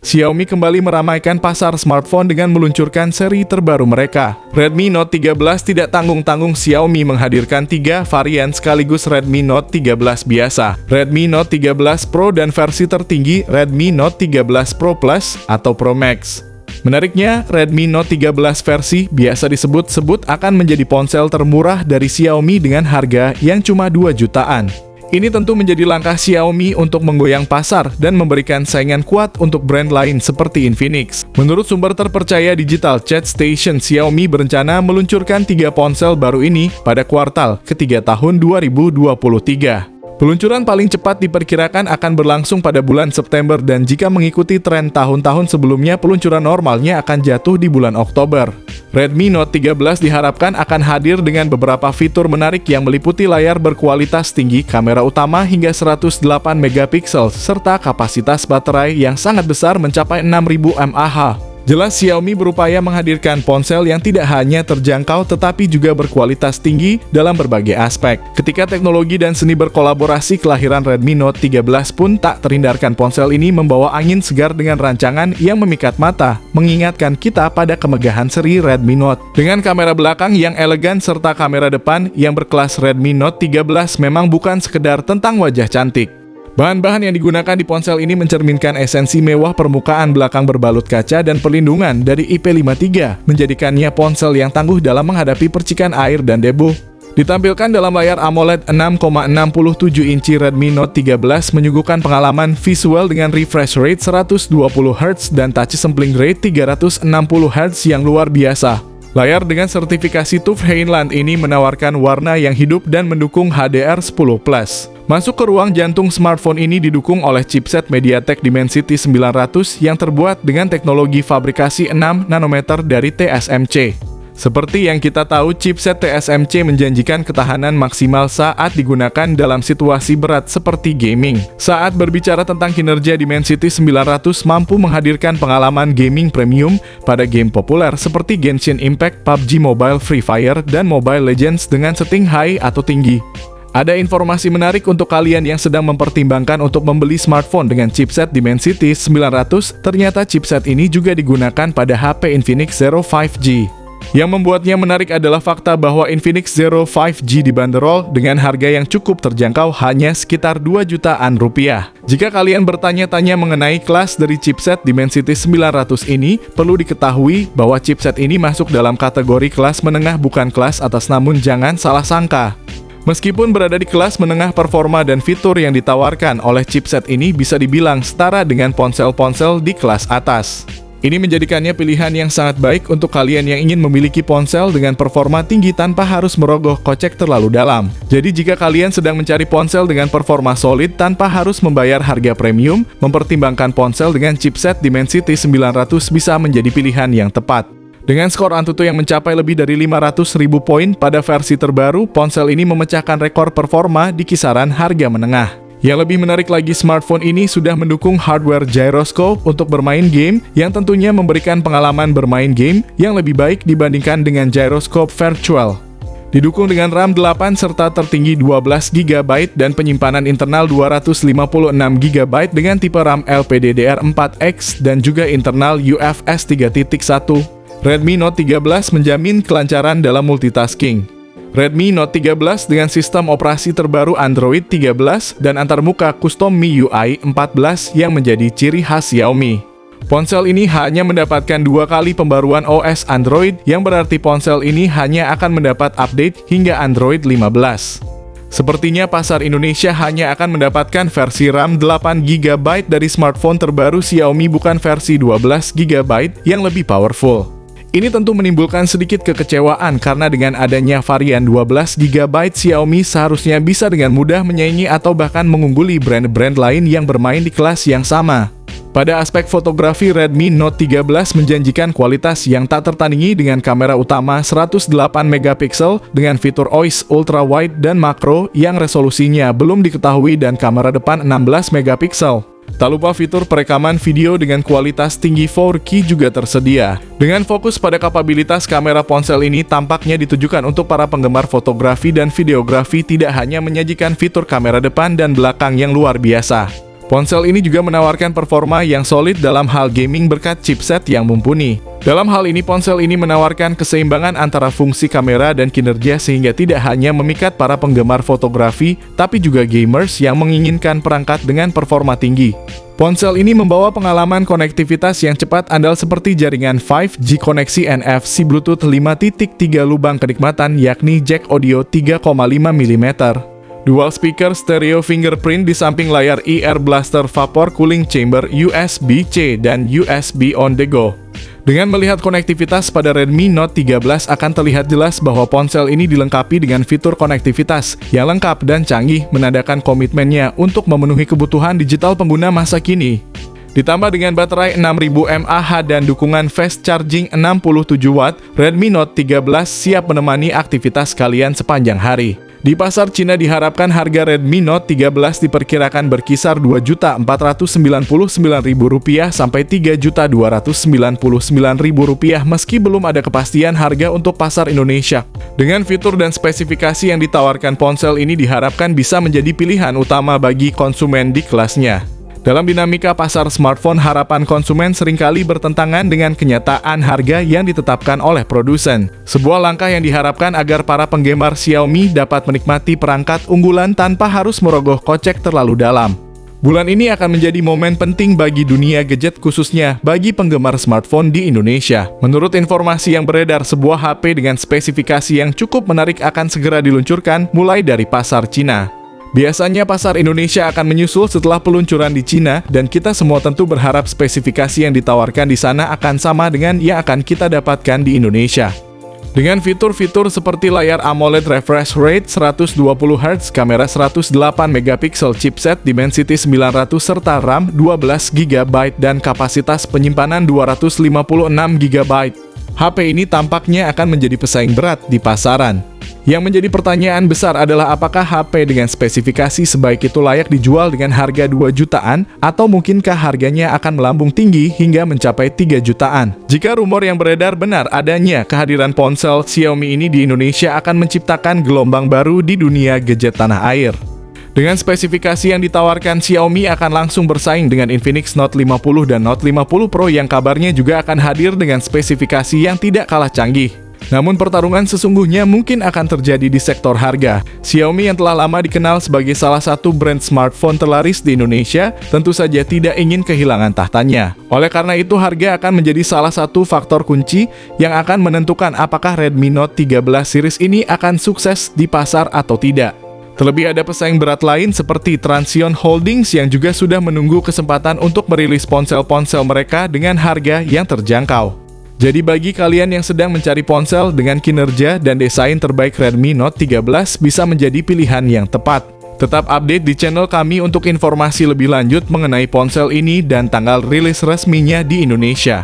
Xiaomi kembali meramaikan pasar smartphone dengan meluncurkan seri terbaru mereka. Redmi Note 13 tidak tanggung-tanggung. Xiaomi menghadirkan 3 varian sekaligus Redmi Note 13 biasa, Redmi Note 13 Pro dan versi tertinggi Redmi Note 13 Pro Plus atau Pro Max. Menariknya, Redmi Note 13 versi biasa disebut-sebut akan menjadi ponsel termurah dari Xiaomi dengan harga yang cuma 2 jutaan. Ini tentu menjadi langkah Xiaomi untuk menggoyang pasar dan memberikan saingan kuat untuk brand lain seperti Infinix. Menurut sumber terpercaya Digital Chat Station, Xiaomi berencana meluncurkan 3 ponsel baru ini pada kuartal ketiga tahun 2023. Peluncuran paling cepat diperkirakan akan berlangsung pada bulan September dan jika mengikuti tren tahun-tahun sebelumnya, peluncuran normalnya akan jatuh di bulan Oktober. Redmi Note 13 diharapkan akan hadir dengan beberapa fitur menarik yang meliputi layar berkualitas tinggi, kamera utama hingga 108 megapiksel, serta kapasitas baterai yang sangat besar mencapai 6000 mAh. Jelas Xiaomi berupaya menghadirkan ponsel yang tidak hanya terjangkau tetapi juga berkualitas tinggi dalam berbagai aspek. Ketika teknologi dan seni berkolaborasi, kelahiran Redmi Note 13 pun tak terhindarkan. Ponsel ini membawa angin segar dengan rancangan yang memikat mata, mengingatkan kita pada kemegahan seri Redmi Note. Dengan kamera belakang yang elegan serta kamera depan yang berkelas, Redmi Note 13 memang bukan sekedar tentang wajah cantik. Bahan-bahan yang digunakan di ponsel ini mencerminkan esensi mewah, permukaan belakang berbalut kaca dan perlindungan dari IP53, menjadikannya ponsel yang tangguh dalam menghadapi percikan air dan debu. Ditampilkan dalam layar AMOLED 6,67 inci, Redmi Note 13 menyuguhkan pengalaman visual dengan refresh rate 120Hz dan touch sampling rate 360Hz yang luar biasa. Layar dengan sertifikasi TÜV Rheinland ini menawarkan warna yang hidup dan mendukung HDR10+. Masuk ke ruang jantung smartphone ini didukung oleh chipset MediaTek Dimensity 900 yang terbuat dengan teknologi fabrikasi 6 nanometer dari TSMC. Seperti yang kita tahu, chipset TSMC menjanjikan ketahanan maksimal saat digunakan dalam situasi berat seperti gaming. Saat berbicara tentang kinerja, Dimensity 900 mampu menghadirkan pengalaman gaming premium pada game populer seperti Genshin Impact, PUBG Mobile, Free Fire, dan Mobile Legends dengan setting high atau tinggi. Ada informasi menarik untuk kalian yang sedang mempertimbangkan untuk membeli smartphone dengan chipset Dimensity 900. Ternyata chipset ini juga digunakan pada HP Infinix Zero 5G. Yang membuatnya menarik adalah fakta bahwa Infinix Zero 5G dibanderol dengan harga yang cukup terjangkau, hanya sekitar 2 jutaan rupiah. Jika kalian bertanya-tanya mengenai kelas dari chipset Dimensity 900 ini, perlu diketahui bahwa chipset ini masuk dalam kategori kelas menengah, bukan kelas atas, namun jangan salah sangka. Meskipun berada di kelas menengah, performa dan fitur yang ditawarkan oleh chipset ini bisa dibilang setara dengan ponsel-ponsel di kelas atas. Ini menjadikannya pilihan yang sangat baik untuk kalian yang ingin memiliki ponsel dengan performa tinggi tanpa harus merogoh kocek terlalu dalam. Jadi jika kalian sedang mencari ponsel dengan performa solid tanpa harus membayar harga premium, mempertimbangkan ponsel dengan chipset Dimensity 900 bisa menjadi pilihan yang tepat. Dengan skor Antutu yang mencapai lebih dari 500.000 poin pada versi terbaru, ponsel ini memecahkan rekor performa di kisaran harga menengah. Yang lebih menarik lagi, smartphone ini sudah mendukung hardware gyroscope untuk bermain game yang tentunya memberikan pengalaman bermain game yang lebih baik dibandingkan dengan gyroscope virtual. Didukung dengan RAM 8 serta tertinggi 12 GB dan penyimpanan internal 256 GB dengan tipe RAM LPDDR4X dan juga internal UFS 3.1. Redmi Note 13 menjamin kelancaran dalam multitasking. Redmi Note 13 dengan sistem operasi terbaru Android 13 dan antarmuka custom MIUI 14 yang menjadi ciri khas Xiaomi. Ponsel ini hanya mendapatkan 2 kali pembaruan OS Android, yang berarti ponsel ini hanya akan mendapat update hingga Android 15. Sepertinya pasar Indonesia hanya akan mendapatkan versi RAM 8 GB dari smartphone terbaru Xiaomi, bukan versi 12 GB yang lebih powerful. Ini tentu menimbulkan sedikit kekecewaan karena dengan adanya varian 12 GB, Xiaomi seharusnya bisa dengan mudah menyaingi atau bahkan mengungguli brand-brand lain yang bermain di kelas yang sama. Pada aspek fotografi, Redmi Note 13 menjanjikan kualitas yang tak tertandingi dengan kamera utama 108 megapiksel dengan fitur OIS ultra wide dan makro yang resolusinya belum diketahui dan kamera depan 16 megapiksel. Tak lupa fitur perekaman video dengan kualitas tinggi 4K juga tersedia. Dengan fokus pada kapabilitas kamera, ponsel ini tampaknya ditujukan untuk para penggemar fotografi dan videografi, tidak hanya menyajikan fitur kamera depan dan belakang yang luar biasa. Ponsel ini juga menawarkan performa yang solid dalam hal gaming berkat chipset yang mumpuni. Dalam hal ini, ponsel ini menawarkan keseimbangan antara fungsi kamera dan kinerja sehingga tidak hanya memikat para penggemar fotografi, tapi juga gamers yang menginginkan perangkat dengan performa tinggi. Ponsel ini membawa pengalaman konektivitas yang cepat andal seperti jaringan 5G koneksi NFC Bluetooth 5.3 lubang kenikmatan yakni jack audio 3,5 mm. Dual speaker stereo fingerprint di samping layar ear blaster vapor cooling chamber USB-C dan USB on the go. Dengan melihat konektivitas pada Redmi Note 13 akan terlihat jelas bahwa ponsel ini dilengkapi dengan fitur konektivitas yang lengkap dan canggih, menandakan komitmennya untuk memenuhi kebutuhan digital pengguna masa kini. Ditambah dengan baterai 6000 mAh dan dukungan fast charging 67 Watt, Redmi Note 13 siap menemani aktivitas kalian sepanjang hari. Di pasar Cina diharapkan harga Redmi Note 13 diperkirakan berkisar Rp2.499.000 sampai Rp3.299.000 meski belum ada kepastian harga untuk pasar Indonesia. Dengan fitur dan spesifikasi yang ditawarkan, ponsel ini diharapkan bisa menjadi pilihan utama bagi konsumen di kelasnya. Dalam dinamika pasar smartphone, harapan konsumen seringkali bertentangan dengan kenyataan harga yang ditetapkan oleh produsen. Sebuah langkah yang diharapkan agar para penggemar Xiaomi dapat menikmati perangkat unggulan tanpa harus merogoh kocek terlalu dalam. Bulan ini akan menjadi momen penting bagi dunia gadget, khususnya bagi penggemar smartphone di Indonesia. Menurut informasi yang beredar, sebuah HP dengan spesifikasi yang cukup menarik akan segera diluncurkan mulai dari pasar Cina. Biasanya pasar Indonesia akan menyusul setelah peluncuran di Cina, dan kita semua tentu berharap spesifikasi yang ditawarkan di sana akan sama dengan yang akan kita dapatkan di Indonesia. Dengan fitur-fitur seperti layar AMOLED refresh rate 120Hz, kamera 108MP, chipset Dimensity 900 serta RAM 12GB dan kapasitas penyimpanan 256GB. HP ini tampaknya akan menjadi pesaing berat di pasaran. Yang menjadi pertanyaan besar adalah apakah HP dengan spesifikasi sebaik itu layak dijual dengan harga 2 jutaan atau mungkinkah harganya akan melambung tinggi hingga mencapai 3 jutaan. Jika rumor yang beredar benar adanya, kehadiran ponsel Xiaomi ini di Indonesia akan menciptakan gelombang baru di dunia gadget tanah air. Dengan spesifikasi yang ditawarkan, Xiaomi akan langsung bersaing dengan Infinix Note 50 dan Note 50 Pro yang kabarnya juga akan hadir dengan spesifikasi yang tidak kalah canggih. Namun pertarungan sesungguhnya mungkin akan terjadi di sektor harga. Xiaomi yang telah lama dikenal sebagai salah satu brand smartphone terlaris di Indonesia, tentu saja tidak ingin kehilangan tahtanya. Oleh karena itu, harga akan menjadi salah satu faktor kunci yang akan menentukan apakah Redmi Note 13 series ini akan sukses di pasar atau tidak. Terlebih ada pesaing berat lain seperti Transsion Holdings yang juga sudah menunggu kesempatan untuk merilis ponsel-ponsel mereka dengan harga yang terjangkau. Jadi bagi kalian yang sedang mencari ponsel dengan kinerja dan desain terbaik, Redmi Note 13 bisa menjadi pilihan yang tepat. Tetap update di channel kami untuk informasi lebih lanjut mengenai ponsel ini dan tanggal rilis resminya di Indonesia.